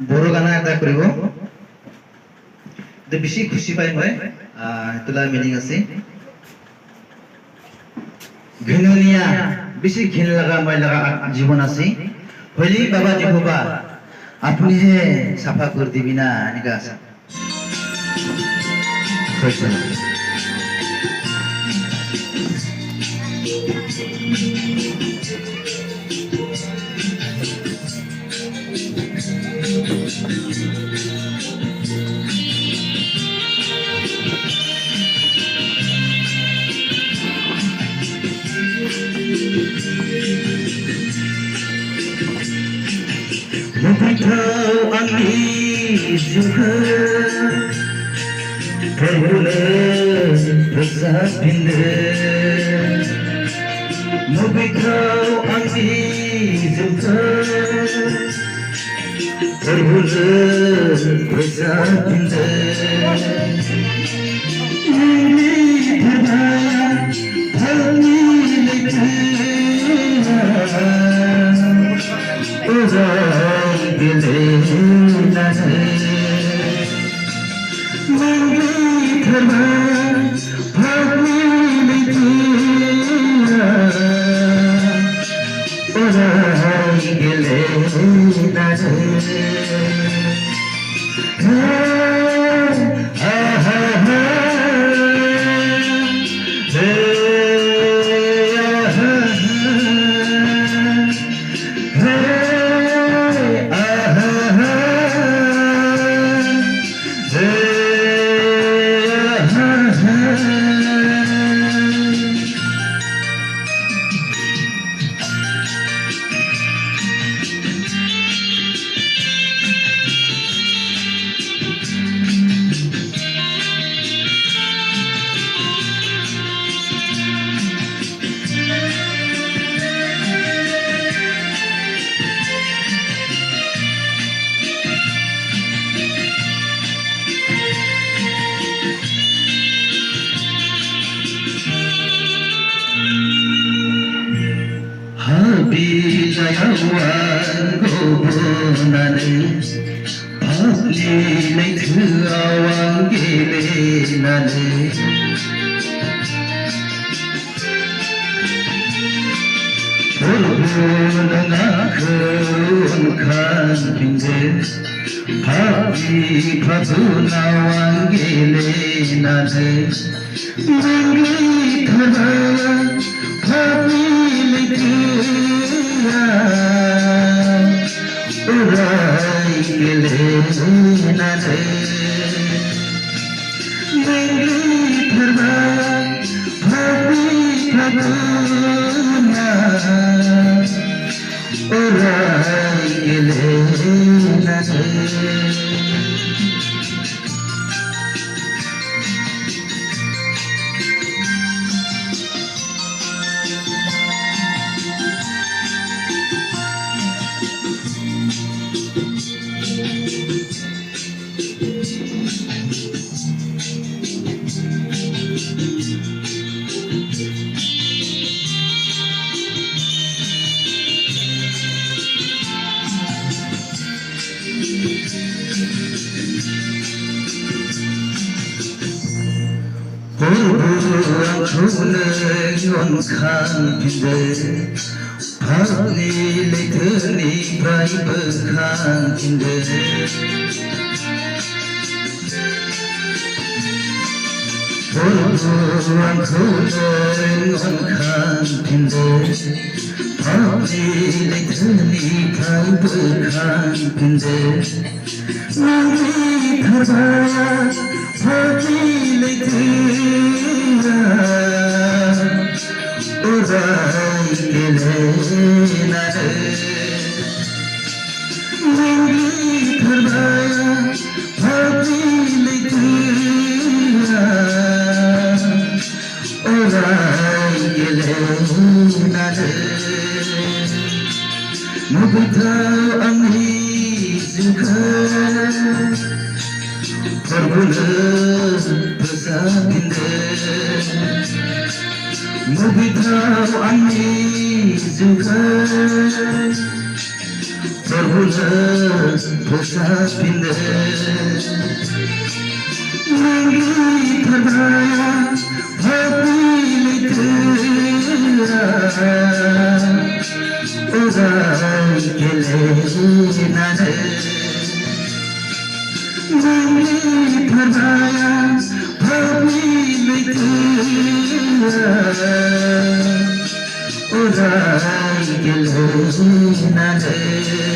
বড় গানা এটা কৰিব তো বেছি খুশি পাই মই তোলা মিনিং আছে ঘিননিয়া বেছি ঘিন লাগা মই লাগা জীবন আছে হলি বাবা যেহবা আপনি হে সাফা করে দিবি না এনেকা আছে কৈছে Mubitau angin juga terbulan besar pindah. Mubitau angin juga terbulan besar pindah. Ini berbahaya, ini Terbulan पोसा पिंद नंगी थराया भाभी तेरा उजाई के ले नजर नंगी थराया भाभी तेरा उजाई के ले नजर